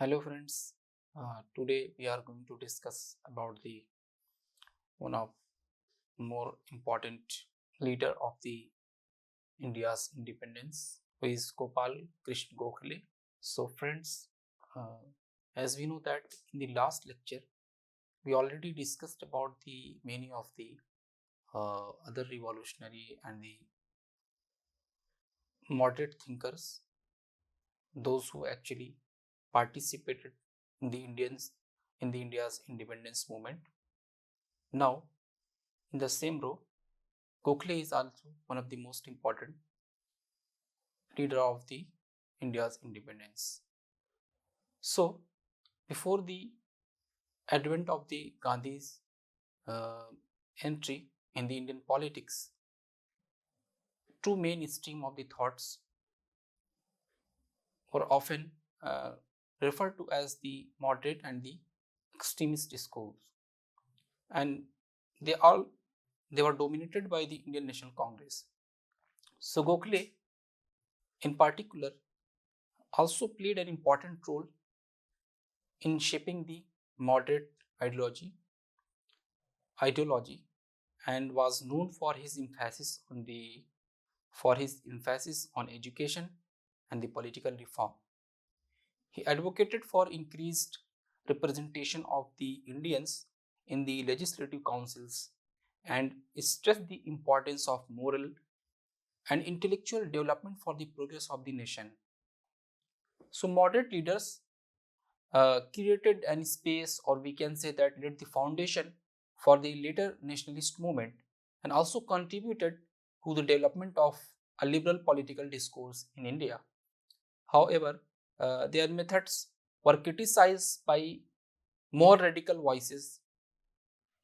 Hello friends, today we are going to discuss about the one of more important leader of the India's independence, who is Gopal Krishna Gokhale. So friends, uh, as we know that in the last lecture we already discussed about the many of the other revolutionary and the moderate thinkers, those who actually participated in the India's independence movement. Now, in the same row, Gokhale is also one of the most important leader of the India's independence. So, before the advent of the Gandhi's uh, entry in the Indian politics, two main stream of the thoughts were often uh, referred to as the moderate and the extremist discourse, and they all they were dominated by the Indian National Congress. So Gokhale, in particular, also played an important role in shaping the moderate ideology and was known for his emphasis on education and the political reform. He advocated for increased representation of the Indians in the legislative councils and stressed the importance of moral and intellectual development for the progress of the nation. So moderate leaders created an space, or we can say that laid the foundation for the later nationalist movement and also contributed to the development of a liberal political discourse in India. However, their methods were criticized by more radical voices,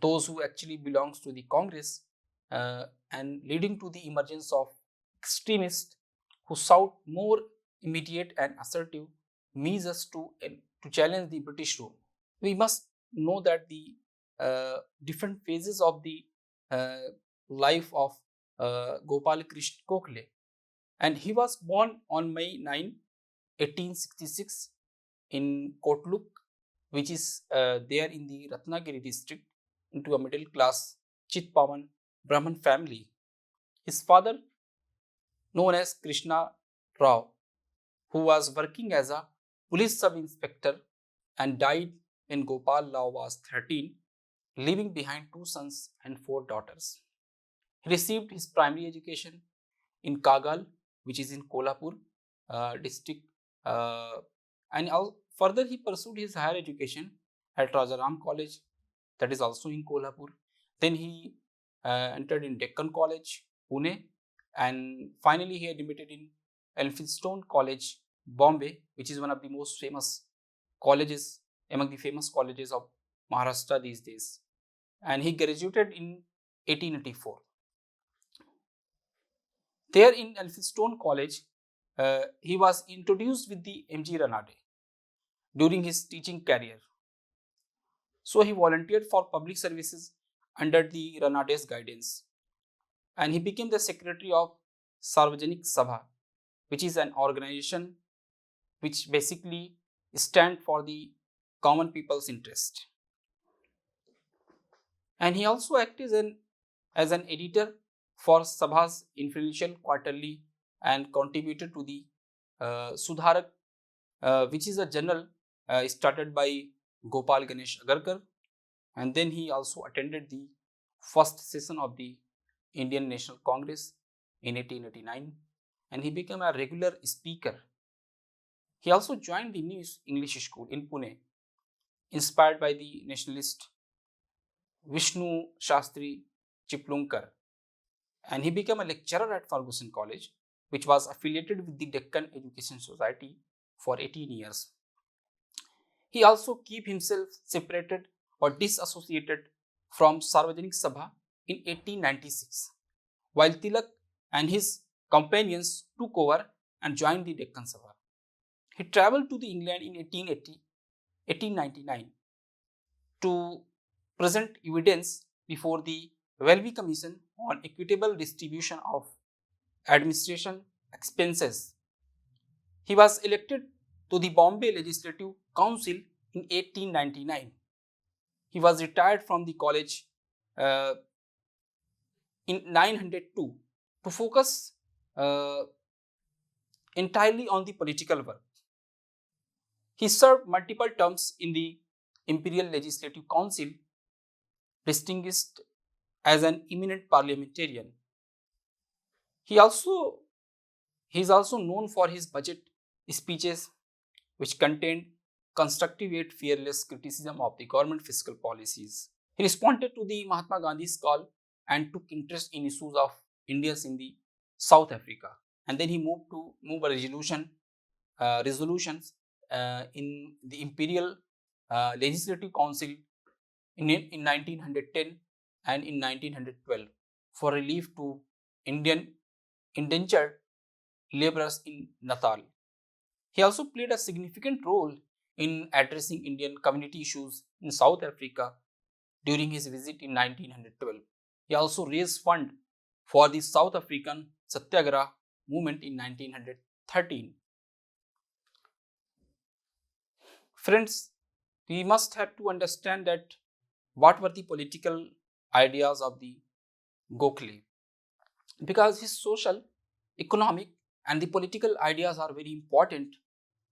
those who actually belongs to the Congress, and leading to the emergence of extremists who sought more immediate and assertive measures to challenge the British rule. We must know that the different phases of the uh, life of Gopal Krishna Gokhale, and he was born on May 9, 1866 in Kotluk, which is there in the Ratnagiri district, into a middle class Chitpavan Brahman family. His father, known as Krishna Rao, who was working as a police sub inspector and died when Gopal Rao was 13, leaving behind two sons and four daughters. He received his primary education in Kagal, which is in Kolhapur district, uh, and further he pursued his higher education at Rajaram College, that is also in Kolhapur. Then he entered in Deccan College, Pune, and finally he admitted in Elphinstone College, Bombay, which is one of the most famous colleges among the famous colleges of Maharashtra these days. And he graduated in 1884. There in Elphinstone College, he was introduced with the M.G. Ranade during his teaching career. So he volunteered for public services under the Ranade's guidance, and he became the secretary of Sarvajanik Sabha, which is an organization which basically stands for the common people's interest. And he also acted as an editor for Sabha's influential quarterly and contributed to the Sudharak, which is a journal started by Gopal Ganesh Agarkar. And then he also attended the first session of the Indian National Congress in 1889, and he became a regular speaker. He also joined the New English School in Pune, inspired by the nationalist Vishnu Shastri Chiplunkar, and he became a lecturer at Ferguson College, which was affiliated with the Deccan Education Society for 18 years. He also kept himself separated or disassociated from Sarvajanik Sabha in 1896, while Tilak and his companions took over and joined the Deccan Sabha. He travelled to the England in 1899 to present evidence before the Welby Commission on equitable distribution of administration expenses. He was elected to the Bombay Legislative Council in 1899. He was retired from the college uh, in 902 to focus uh, entirely on the political work. He served multiple terms in the Imperial Legislative Council, distinguished as an eminent parliamentarian. He also he is also known for his budget speeches, which contained constructive yet fearless criticism of the government fiscal policies. He responded to the Mahatma Gandhi's call and took interest in issues of Indians in the South Africa. And then he move a resolutions in the Imperial Legislative Council in 1910 and in 1912 for relief to Indian indentured laborers in Natal. He also played a significant role in addressing Indian community issues in South Africa during his visit in 1912. He also raised funds for the South African Satyagraha movement in 1913. Friends, we must have to understand that what were the political ideas of the Gokhale, because his social, economic, and the political ideas are very important.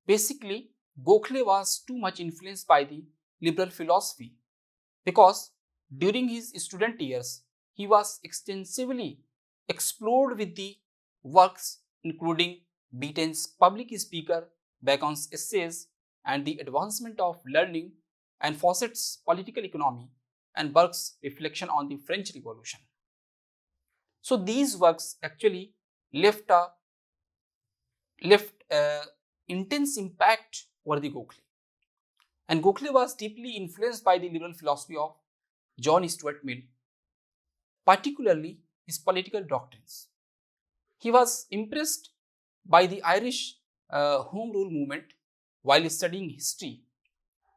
Basically, Gokhale was too much influenced by the liberal philosophy because during his student years he was extensively explored with the works including Beaton's Public Speaker, Bacon's Essays, and the Advancement of Learning, and Fawcett's Political Economy, and Burke's Reflection on the French Revolution. So these works actually left a intense impact over the Gokhale. And Gokhale was deeply influenced by the liberal philosophy of John Stuart Mill, particularly his political doctrines. He was impressed by the Irish Home Rule movement while studying history,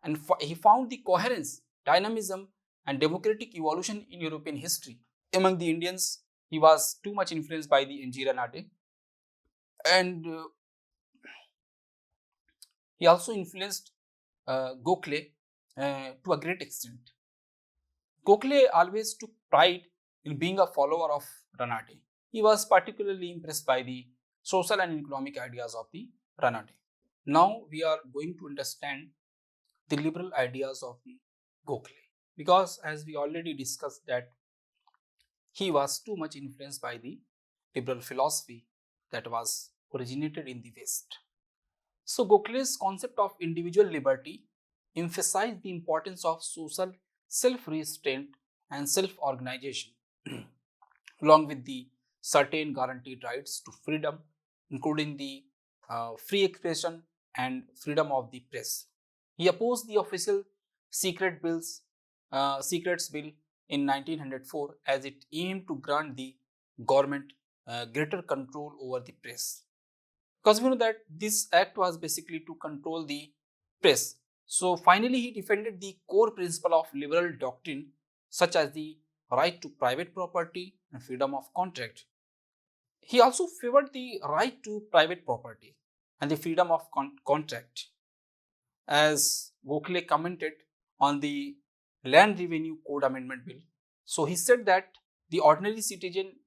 and he found the coherence, dynamism, and democratic evolution in European history. Among the Indians, he was too much influenced by the Indira Nade, and he also influenced Gokhale to a great extent. Gokhale always took pride in being a follower of Ranade. He was particularly impressed by the social and economic ideas of the Ranade. Now we are going to understand the liberal ideas of the Gokhale, because as we already discussed that he was too much influenced by the liberal philosophy that was originated in the West. So Gokhale's concept of individual liberty emphasized the importance of social self-restraint and self-organization, along with the certain guaranteed rights to freedom, including the free expression and freedom of the press. He opposed the official secrets bill in 1904 as it aimed to grant the government greater control over the press. Because we know that this act was basically to control the press. So finally, he defended the core principle of liberal doctrine, such as the right to private property and freedom of contract. He also favored the right to private property and the freedom of contract. As Gokhale commented on the Land Revenue Code Amendment Bill, so he said that the ordinary citizen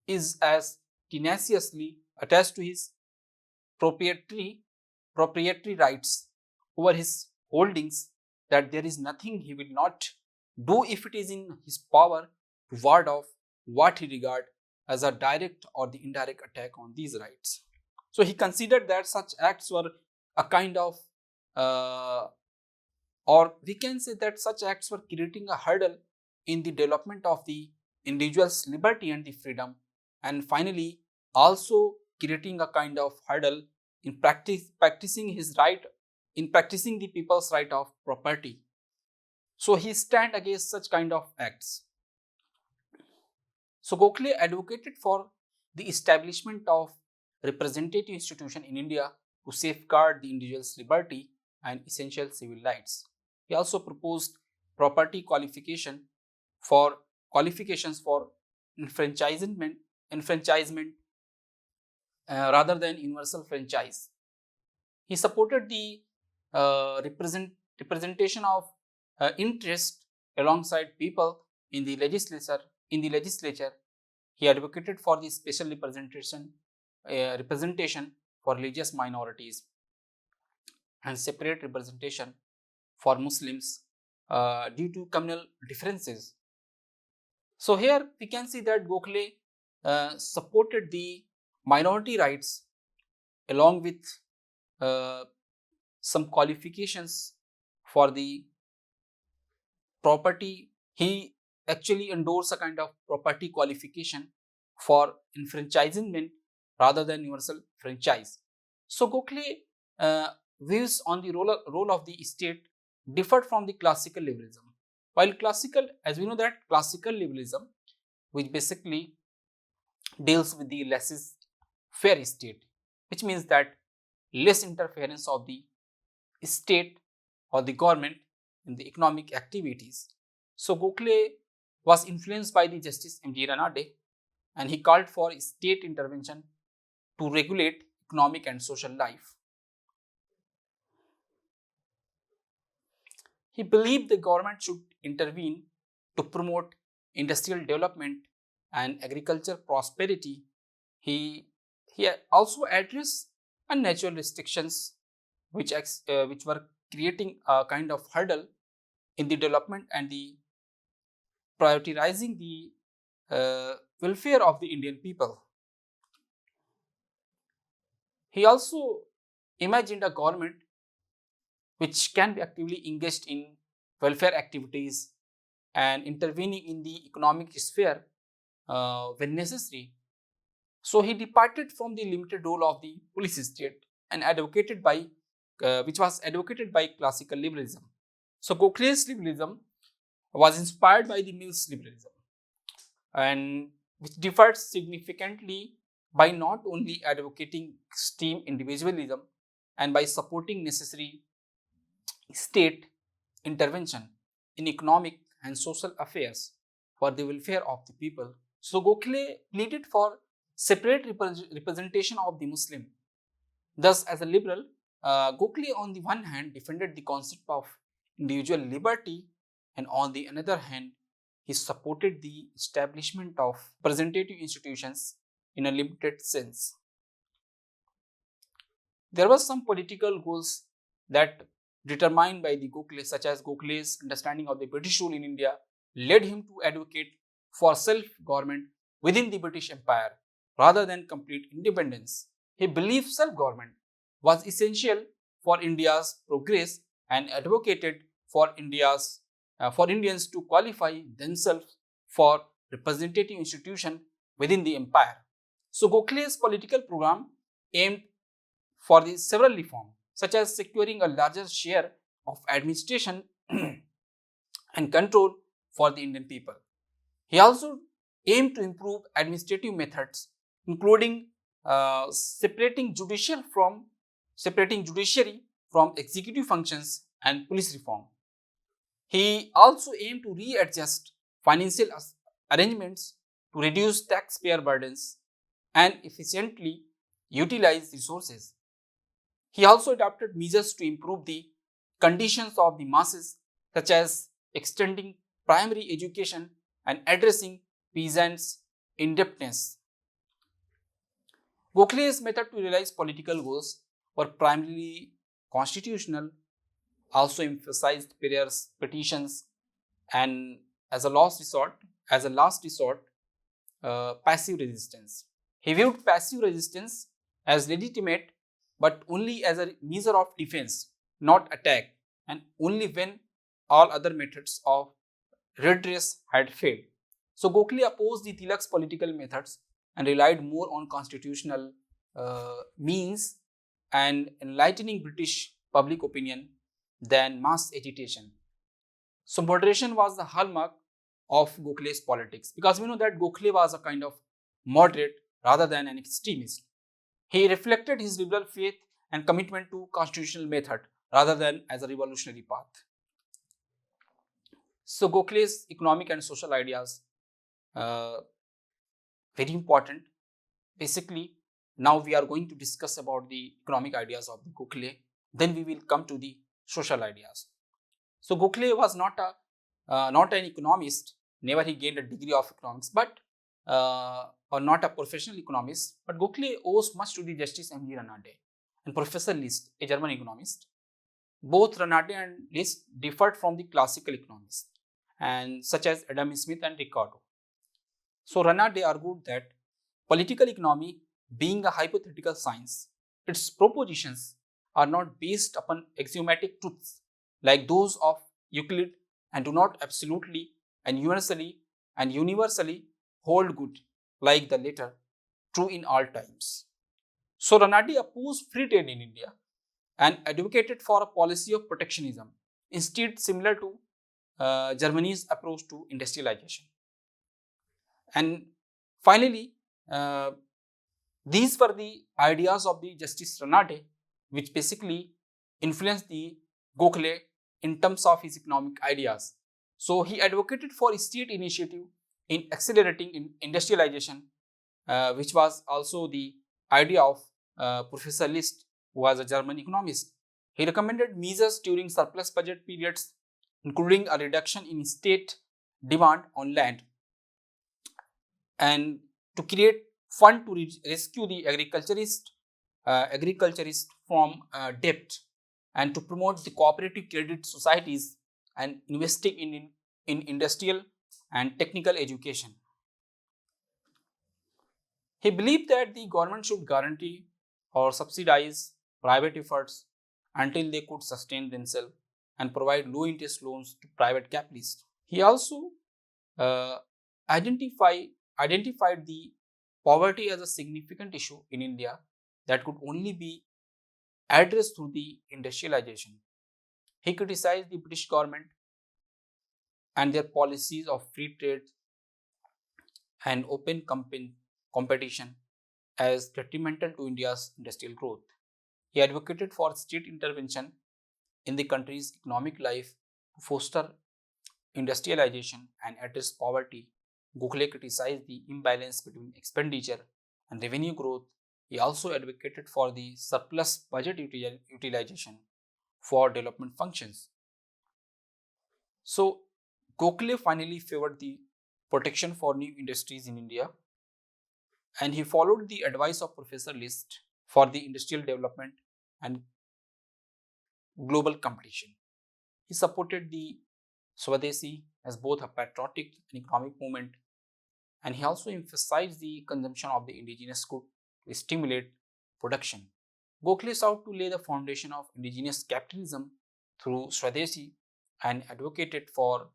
is as tenaciously attached to his proprietary rights over his holdings that there is nothing he will not do if it is in his power to ward off what he regard as a direct or the indirect attack on these rights. So he considered that such acts were a kind of or we can say that such acts were creating a hurdle in the development of the individual's liberty and the freedom, and finally also creating a kind of hurdle in practicing the people's right of property. So he stand against such kind of acts. So Gokhale advocated for the establishment of representative institution in India to safeguard the individual's liberty and essential civil rights. He also proposed property qualifications for enfranchisement rather than universal franchise. He supported the representation of interest alongside people in the legislature. In the legislature, he advocated for the special representation for religious minorities and separate representation for Muslims due to communal differences. So here we can see that Gokhale supported the minority rights along with uh, some qualifications for the property. He actually endorsed a kind of property qualification for enfranchisement rather than universal franchise. So Gokhale views on the role of the state differed from the classical liberalism. While classical, as we know that classical liberalism, which basically deals with the laissez-faire state, which means that less interference of the state or the government in the economic activities. So Gokhale was influenced by the Justice M.G. Ranade, and he called for state intervention to regulate economic and social life. He believed the government should intervene to promote industrial development and agriculture prosperity. He, he also addressed unnatural restrictions which were creating a kind of hurdle in the development and the prioritizing the welfare of the Indian people. He also imagined a government which can be actively engaged in welfare activities and intervening in the economic sphere when necessary. So he departed from the limited role of the police state and advocated by which was advocated by classical liberalism. So Gokhale's liberalism was inspired by the Mill's liberalism, and which differed significantly by not only advocating extreme individualism and by supporting necessary state intervention in economic and social affairs for the welfare of the people. So Gokhale pleaded for separate representation of the Muslim. Thus, as a liberal, Gokhale on the one hand defended the concept of individual liberty, and on the other hand, he supported the establishment of representative institutions in a limited sense. There were some political goals that determined by the Gokhale, such as Gokhale's understanding of the British rule in India led him to advocate for self-government within the British Empire rather than complete independence. He believed self-government was essential for India's progress and advocated for for Indians to qualify themselves for representative institution within the empire. So Gokhale's political program aimed for the several reforms, such as securing a larger share of administration and control for the Indian people. He also aimed to improve administrative methods, including separating judiciary from executive functions and police reform. He also aimed to readjust financial arrangements to reduce taxpayer burdens and efficiently utilize resources. He also adopted measures to improve the conditions of the masses, such as extending primary education and addressing peasants' indebtedness. Gokhale's method to realize political goals were primarily constitutional, also emphasized prayers, petitions, and as a last resort, passive resistance. He viewed passive resistance as legitimate, but only as a measure of defense, not attack, and only when all other methods of redress had failed. So Gokhale opposed the Tilak's political methods and relied more on constitutional means and enlightening British public opinion than mass agitation. So moderation was the hallmark of Gokhale's politics, because we know that Gokhale was a kind of moderate rather than an extremist. He reflected his liberal faith and commitment to constitutional method rather than as a revolutionary path. So Gokhale's economic and social ideas, uh, very important. Basically, Now we are going to discuss about the economic ideas of the Gokhale. Then we will come to the social ideas. So Gokhale was not an economist. Never he gained a degree of economics, but or not a professional economist. But Gokhale owes much to the Justice M. G. Ranade and Professor List, a German economist. Both Ranade and List differed from the classical economists, and such as Adam Smith and Ricardo. So Ranade argued that political economy, being a hypothetical science, its propositions are not based upon axiomatic truths like those of Euclid and do not absolutely and universally hold good like the latter, true in all times. So Ranade opposed free trade in India and advocated for a policy of protectionism, instead similar to Germany's approach to industrialization. And finally, uh, these were the ideas of the Justice Ranade, which basically influenced the Gokhale in terms of his economic ideas. So he advocated for state initiative in accelerating in industrialization, which was also the idea of Professor List, who was a German economist. He recommended measures during surplus budget periods, including a reduction in state demand on land and to create fund to rescue the agriculturists from debt and to promote the cooperative credit societies and investing in industrial and technical education. He believed that the government should guarantee or subsidize private efforts until they could sustain themselves and provide low interest loans to private capitalists. He also uh, identify, identified the poverty as a significant issue in India that could only be addressed through the industrialization. He criticized the British government and their policies of free trade and open competition as detrimental to India's industrial growth. He advocated for state intervention in the country's economic life to foster industrialization and address poverty. Gokhale criticized the imbalance between expenditure and revenue growth. He also advocated for the surplus budget utilization for development functions. So, Gokhale finally favored the protection for new industries in India, and he followed the advice of Professor List for the industrial development and global competition. He supported the Swadeshi as both a patriotic and economic movement, and he also emphasized the consumption of the indigenous good to stimulate production. Gokhale sought to lay the foundation of indigenous capitalism through Swadeshi and advocated for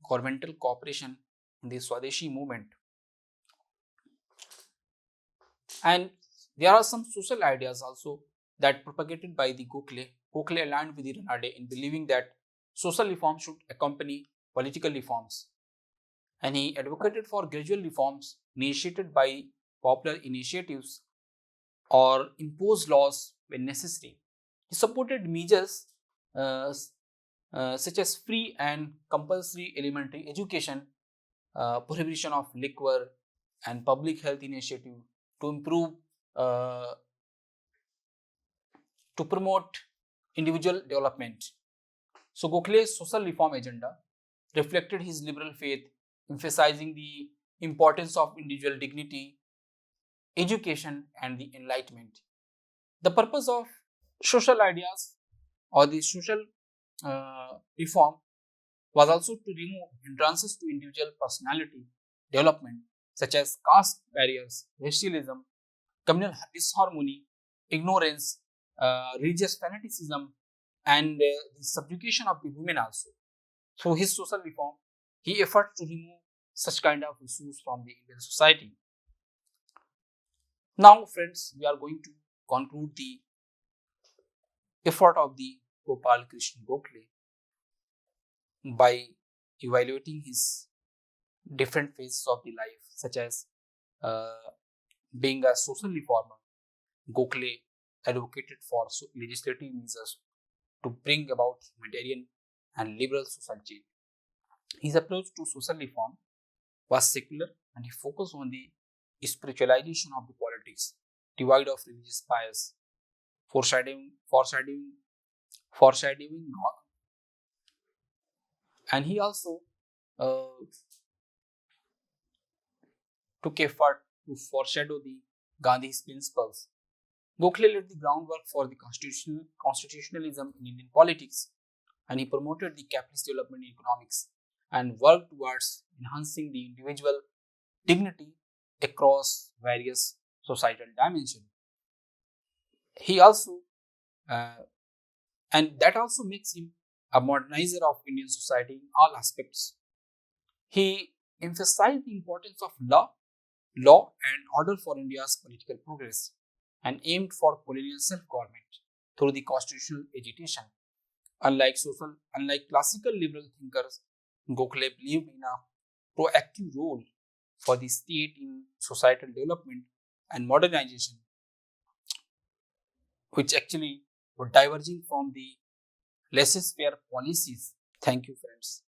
governmental cooperation in the Swadeshi movement. And there are some social ideas also that propagated by the Gokhale. Gokhale aligned with the Ranade in believing that social reform should accompany political reforms, and he advocated for gradual reforms initiated by popular initiatives or imposed laws when necessary. He supported measures uh, such as free and compulsory elementary education, prohibition of liquor, and public health initiative to improve uh, to promote individual development. So Gokhale's social reform agenda reflected his liberal faith, emphasizing the importance of individual dignity, education, and the enlightenment. The purpose of social ideas or the social reform was also to remove hindrances to individual personality development, such as caste barriers, racialism, communal disharmony, ignorance, religious fanaticism, and the subjugation of the women also. Through his social reform, he efforts to remove such kind of issues from the Indian society. Now, friends, we are going to conclude the effort of the Gopal Krishna Gokhale by evaluating his different phases of the life, such as uh, being a social reformer. Gokhale advocated for legislative measures to bring about humanitarian and liberal social change. His approach to social reform was secular and he focused on the spiritualization of the politics. devoid of religious bias, foreshadowing God. And he also uh, took effort to foreshadow the Gandhi's principles. Gokhale laid the groundwork for the constitutionalism in Indian politics, and he promoted the capitalist development in economics and worked towards enhancing the individual dignity across various societal dimensions. He also, uh, and that also makes him a modernizer of Indian society in all aspects. He emphasized the importance of law and order for India's political progress, and aimed for colonial self-government through the constitutional agitation. Unlike classical liberal thinkers, Gokhale believed in a proactive role for the state in societal development and modernization, which actually were diverging from the laissez-faire policies. Thank you, friends.